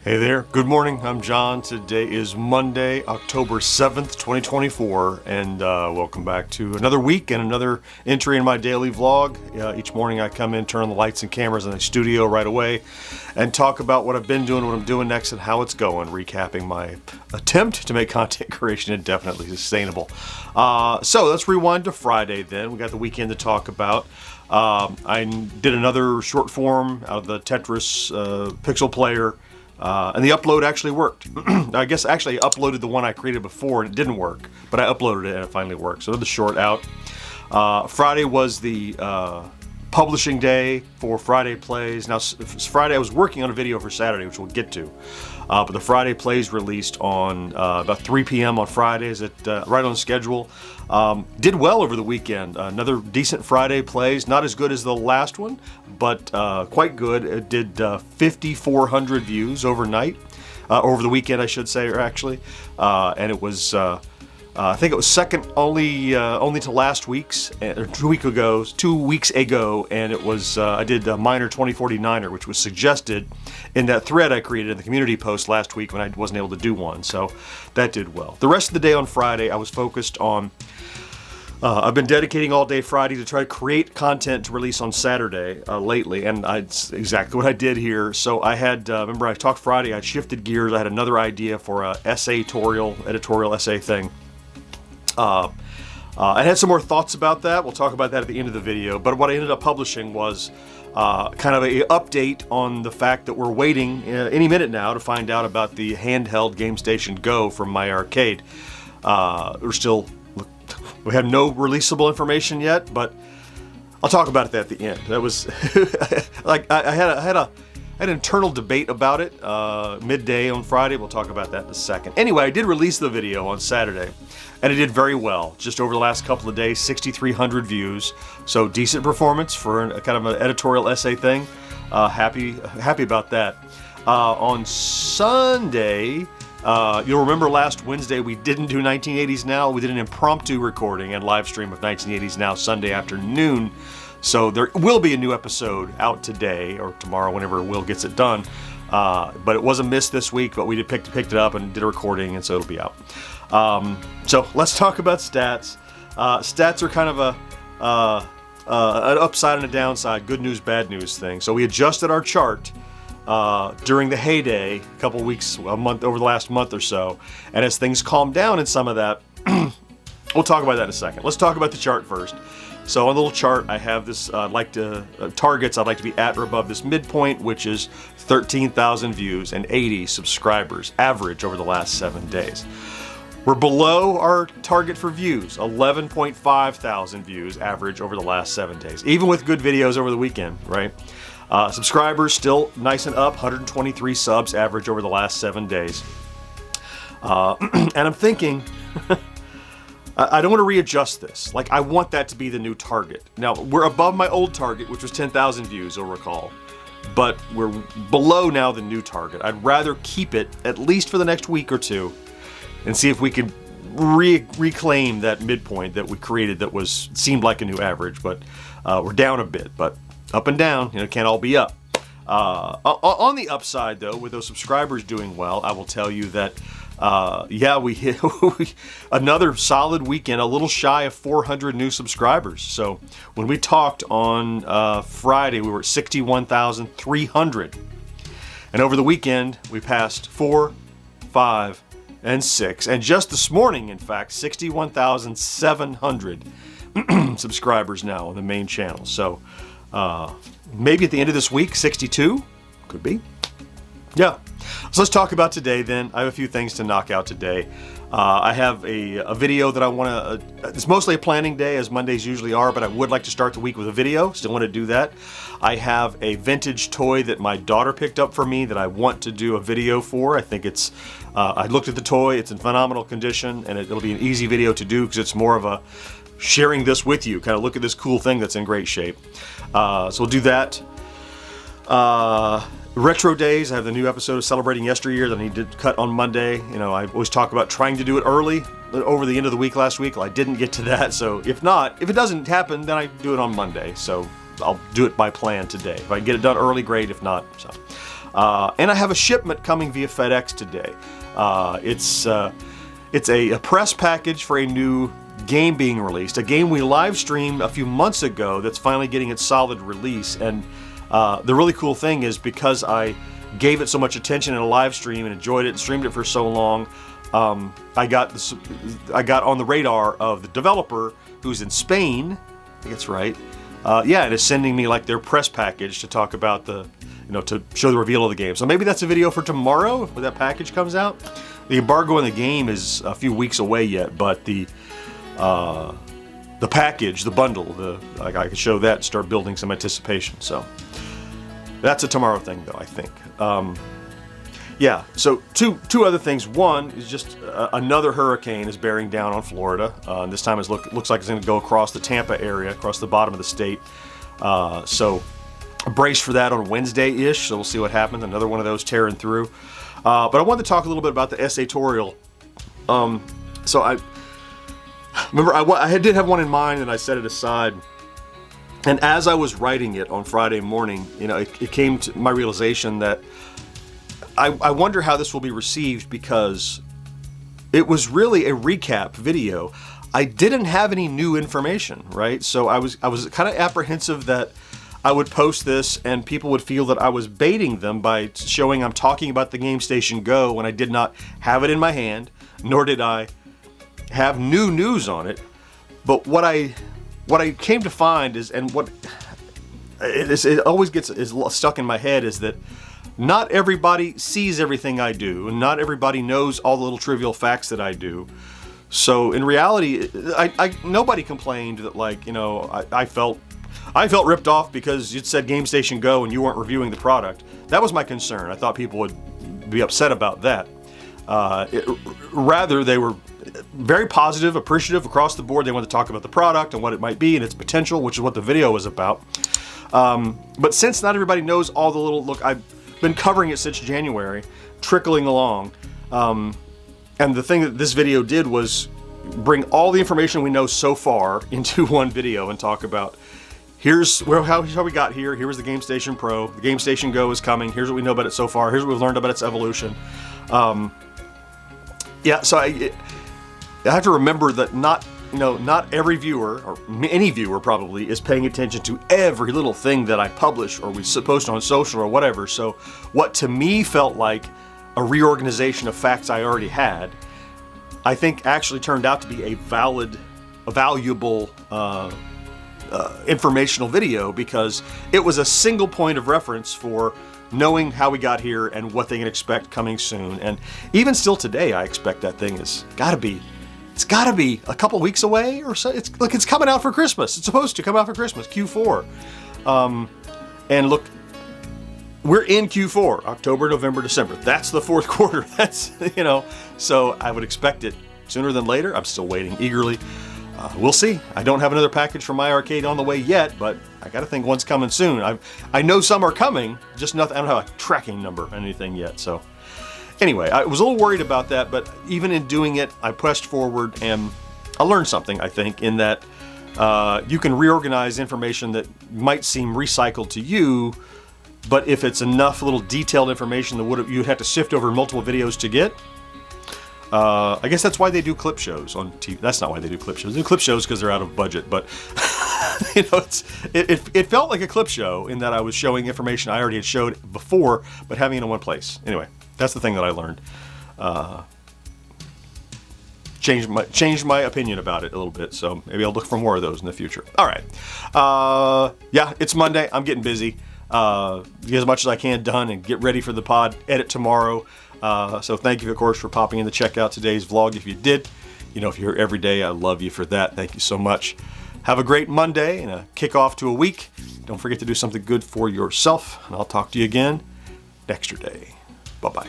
Hey there, good morning, I'm John. Today is Monday, October 7th, 2024, and welcome back to another week and another entry in my daily vlog. Each morning I come in, turn on the lights and cameras in the studio right away, and talk about what I've been doing, what I'm doing next, and how it's going, recapping my attempt to make content creation indefinitely sustainable. So let's rewind to Friday then. We got the weekend to talk about. I did another short form out of the Tetris pixel player. And the upload actually worked. I guess actually I uploaded the one I created before and it didn't work, but I uploaded it and it finally worked. So the short out. Friday was the publishing day for Friday Plays. Now Friday I was working on a video for Saturday, which we'll get to. But the Friday Plays released on about 3 p.m. on Fridays, right on schedule. Did well over the weekend. Another decent Friday Plays, not as good as the last one, but quite good. It did 5,400 views overnight, over the weekend I should say, or actually, and it was I think it was second only to last week's, or 2 weeks ago, and it was I did a minor 2049er, which was suggested in that thread I created in the community post last week when I wasn't able to do one, so that did well. The rest of the day on Friday I was focused on I've been dedicating all day Friday to try to create content to release on Saturday lately, and it's exactly what I did here. So I had, remember I talked Friday, I shifted gears, I had another idea for a editorial essay thing. I had some more thoughts about that. We'll talk about that at the end of the video, but what I ended up publishing was kind of an update on the fact that we're waiting any minute now to find out about the handheld GameStation Go from my arcade. We have no releasable information yet, but I'll talk about it at the end. That was like I had an internal debate about it midday on Friday. We'll talk about that in a second. Anyway, I did release the video on Saturday, and it did very well. Just over the last couple of days, 6,300 views. So decent performance for a kind of an editorial essay thing. Happy about that. On Sunday. You'll remember last Wednesday we didn't do 1980s Now. We did an impromptu recording and live stream of 1980s Now Sunday afternoon. So there will be a new episode out today or tomorrow, whenever Will gets it done. But it was a miss this week, but we picked it up and did a recording, and so it'll be out. So let's talk about stats. Stats are kind of an upside and a downside, good news, bad news thing. So we adjusted our chart during the heyday, a couple weeks, a month, over the last month or so. And as things calm down in some of that, we'll talk about that in a second. Let's talk about the chart first. So on the little chart, I have this, targets I'd like to be at or above this midpoint, which is 13,000 views and 80 subscribers, average over the last 7 days. We're below our target for views, 11.5 thousand views, average over the last 7 days, even with good videos over the weekend, right? Subscribers still nice and up, 123 subs average over the last 7 days. And I'm thinking, I don't want to readjust this. Like, I want that to be the new target. Now, we're above my old target, which was 10,000 views, you'll recall. But we're below now the new target. I'd rather keep it, at least for the next week or two, and see if we can reclaim that midpoint that we created that seemed like a new average. But we're down a bit, but up and down, it can't all be up. On the upside, though, with those subscribers doing well, I will tell you that, we hit another solid weekend, a little shy of 400 new subscribers. So when we talked on Friday, we were at 61,300. And over the weekend, we passed 4, 5, and 6. And just this morning, in fact, 61,700 subscribers now on the main channel. So maybe at the end of this week, 62, could be. Yeah. So let's talk about today then. I have a few things to knock out today. I have a video that I want to, it's mostly a planning day, as Mondays usually are, but I would like to start the week with a video. Still want to do that. I have a vintage toy that my daughter picked up for me that I want to do a video for. I think it's, I looked at the toy, it's in phenomenal condition, and it'll be an easy video to do because it's more of a sharing this with you, kind of look at this cool thing that's in great shape. So we'll do that. Retro Days, I have the new episode of Celebrating Yesteryear that I need to cut on Monday. I always talk about trying to do it early, over the end of the week last week. Well, I didn't get to that, so if it doesn't happen, then I do it on Monday. So I'll do it by plan today. If I can get it done early, great. If not, so. And I have a shipment coming via FedEx today. It's a press package for a new game being released, a game we live streamed a few months ago that's finally getting its solid release. And the really cool thing is, because I gave it so much attention in a live stream and enjoyed it and streamed it for so long, I got on the radar of the developer, who's in Spain, I think it's right. Yeah, and is sending me like their press package to talk about to show the reveal of the game. So maybe that's a video for tomorrow when that package comes out. The embargo on the game is a few weeks away yet, but the package, the bundle, I can show that and start building some anticipation. So that's a tomorrow thing, though, I think. Yeah, so two other things. One is just another hurricane is bearing down on Florida. And this time it looks like it's going to go across the Tampa area, across the bottom of the state. So brace for that on Wednesday-ish, so we'll see what happens. Another one of those tearing through. But I wanted to talk a little bit about the essatorial. So I remember I did have one in mind, and I set it aside. And as I was writing it on Friday morning, it came to my realization that I wonder how this will be received, because it was really a recap video. I didn't have any new information, right? So I was kind of apprehensive that I would post this and people would feel that I was baiting them by showing I'm talking about the Game Station Go when I did not have it in my hand, nor did I have new news on it. But what I came to find is, and what it always is stuck in my head, is that not everybody sees everything I do, and not everybody knows all the little trivial facts that I do. So in reality, nobody complained that, like, I felt ripped off because you'd said Game Station Go and you weren't reviewing the product. That was my concern. I thought people would be upset about that. Rather, they were very positive, appreciative across the board. They wanted to talk about the product and what it might be and its potential, which is what the video was about. But since not everybody knows all the little, look, I've been covering it since January, trickling along. And the thing that this video did was bring all the information we know so far into one video and talk about, here's how we got here. Here's the Game Station Pro. The Game Station Go is coming. Here's what we know about it so far. Here's what we've learned about its evolution. Yeah, so I have to remember that not every viewer, or any viewer probably, is paying attention to every little thing that I publish or we post on social or whatever. So what to me felt like a reorganization of facts I already had, I think actually turned out to be a valuable informational video, because it was a single point of reference for knowing how we got here and what they can expect coming soon. And even still today, I expect that thing it's got to be a couple weeks away or so. It's coming out for Christmas. It's supposed to come out for Christmas, Q4. And look, we're in Q4, October, November, December. That's the fourth quarter. That's, so I would expect it sooner than later. I'm still waiting eagerly. We'll see. I don't have another package from my arcade on the way yet, but I got to think one's coming soon. I know some are coming, just nothing. I don't have a tracking number or anything yet. So anyway, I was a little worried about that, but even in doing it, I pushed forward and I learned something, I think, in that you can reorganize information that might seem recycled to you, but if it's enough little detailed information that you'd have to sift over multiple videos to get, I guess that's why they do clip shows on TV. That's not why they do clip shows. They do clip shows because they're out of budget, but it felt like a clip show in that I was showing information I already had showed before, but having it in one place. Anyway, that's the thing that I learned. Changed my opinion about it a little bit, so maybe I'll look for more of those in the future. All right. Yeah, it's Monday. I'm getting busy. Get as much as I can done and get ready for the pod edit tomorrow. So thank you, of course, for popping in to check out today's vlog. If you did, if you're here every day, I love you for that. Thank you so much. Have a great Monday and a kickoff to a week. Don't forget to do something good for yourself, and I'll talk to you again next day. Bye-bye.